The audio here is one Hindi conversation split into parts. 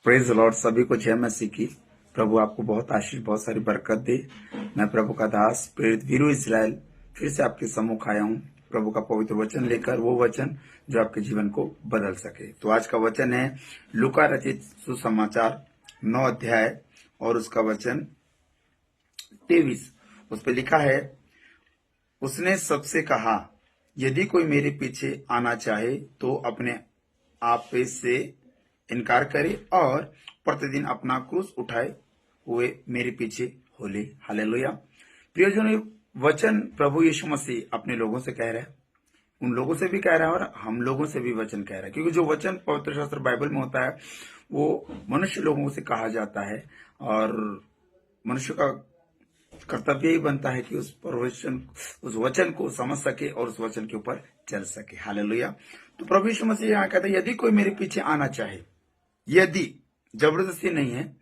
Praise Lord. सभी को जय मसीह की। प्रभु आपको बहुत आशीष, बहुत सारी बरकत दे। मैं प्रभु का दास प्रेरित वीरू इस्राएल फिर से आपके सम्मुख आया हूँ प्रभु का पवित्र वचन लेकर, वो वचन जो आपके जीवन को बदल सके। तो आज का वचन है लूका रचित सुसमाचार 9 अध्याय और उसका वचन 23। उस पर लिखा है, उसने सबसे कहा, यदि कोई मेरे पीछे आना चाहे तो अपने आप से इनकार करे और प्रतिदिन अपना क्रूस उठाए हुए मेरे पीछे हो ले। हालेलुया। प्रियजनों, वचन प्रभु यीशु मसीह अपने लोगों से कह रहा है, उन लोगों से भी कह रहा है और हम लोगों से भी वचन कह रहा है। क्योंकि जो वचन पवित्र शास्त्र बाइबल में होता है वो मनुष्य लोगों से कहा जाता है और मनुष्य का कर्तव्य ही बनता है कि उस वचन को समझ सके और उस वचन के ऊपर चल सके। हालेलुया। तो प्रभु यीशु मसीह यहाँ कहता है, यदि कोई मेरे पीछे आना चाहे, यदि, जबरदस्ती नहीं है,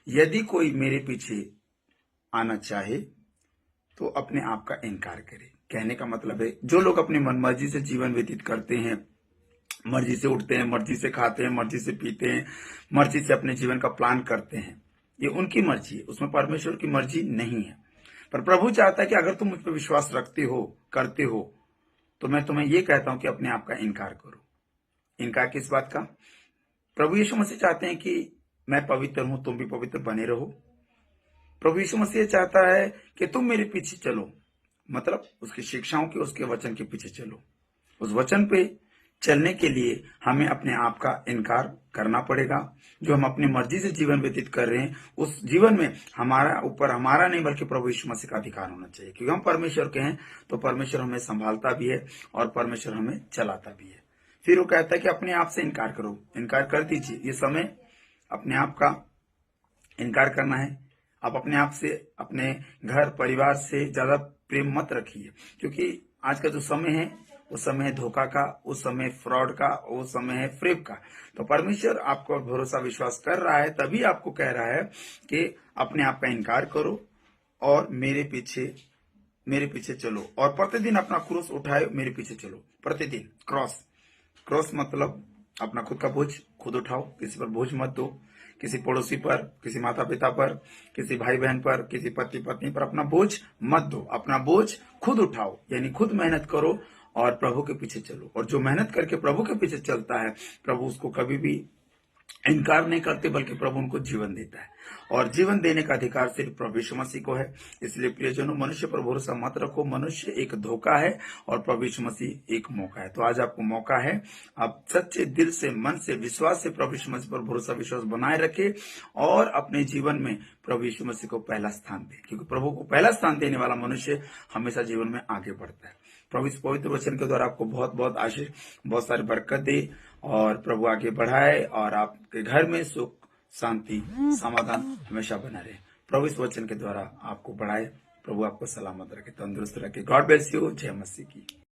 यदि कोई मेरे पीछे आना चाहे तो अपने आप का इनकार करे। कहने का मतलब है, जो लोग अपनी मनमर्जी से जीवन व्यतीत करते हैं, मर्जी से उठते हैं, मर्जी से खाते हैं, मर्जी से पीते हैं, मर्जी से अपने जीवन का प्लान करते हैं, ये उनकी मर्जी है, उसमें परमेश्वर की मर्जी नहीं है। पर प्रभु चाहता है कि अगर तुम मुझ पर विश्वास रखते हो, करते हो, तो मैं तुम्हें यह कहता हूं कि अपने आप का इनकार करो। इनकार किस बात का? प्रभु यीशु मसीह चाहते हैं कि मैं पवित्र हूं, तुम भी पवित्र बने रहो। प्रभु यीशु मसीह चाहता है कि तुम मेरे पीछे चलो, मतलब उसकी शिक्षाओं के, उसके वचन के पीछे चलो। उस वचन पे चलने के लिए हमें अपने आप का इनकार करना पड़ेगा। जो हम अपनी मर्जी से जीवन व्यतीत कर रहे हैं, उस जीवन में हमारा ऊपर हमारा नहीं बल्कि प्रभु यीशु मसीह का अधिकार होना चाहिए। क्योंकि हम परमेश्वर के हैं, तो परमेश्वर हमें संभालता भी है और परमेश्वर हमें चलाता भी है। फिर वो कहता है कि अपने आप से इनकार करो, इनकार कर दीजिए। ये समय अपने आप का इनकार करना है। आप अपने आप से, अपने घर परिवार से ज्यादा प्रेम मत रखिए, क्योंकि आज का जो समय है वो समय है धोखा का, उस समय फ्रॉड का, वो समय है फ्रेब का। तो परमेश्वर आपको भरोसा विश्वास कर रहा है, तभी आपको कह रहा है कि अपने आप का इनकार करो और मेरे पीछे चलो और प्रतिदिन अपना क्रूस उठाए मेरे पीछे चलो। प्रतिदिन क्रॉस मतलब अपना खुद का बोझ खुद उठाओ, किसी पर बोझ मत दो, किसी पड़ोसी पर, किसी माता पिता पर, किसी भाई बहन पर, किसी पति पत्नी पर अपना बोझ मत दो। अपना बोझ खुद उठाओ, यानी खुद मेहनत करो और प्रभु के पीछे चलो। और जो मेहनत करके प्रभु के पीछे चलता है, प्रभु उसको कभी भी इनकार नहीं करते, बल्कि प्रभु उनको जीवन देता है। और जीवन देने का अधिकार सिर्फ प्रभु यीशु मसीह को है। इसलिए प्रियजनों, मनुष्य पर भरोसा मत रखो। मनुष्य एक धोखा है और प्रभु यीशु मसीह एक मौका है। तो आज आपको मौका है, आप सच्चे दिल से, मन से, विश्वास से प्रभु यीशु मसीह पर भरोसा विश्वास बनाए रखे और अपने जीवन में प्रभु यीशु मसीह को पहला स्थान दे। क्योंकि प्रभु को पहला स्थान देने वाला मनुष्य हमेशा जीवन में आगे बढ़ता है। प्रभु इस पवित्र वचन के द्वारा आपको बहुत बहुत आशीष, बहुत सारी बरकत दे और प्रभु आगे बढ़ाए और आपके घर में सुख, शांति, समाधान हमेशा बना रहे। प्रभु इस वचन के द्वारा आपको बढ़ाए। प्रभु आपको सलामत रखे, तंदुरुस्त रखे। God bless you. जय मसीह की।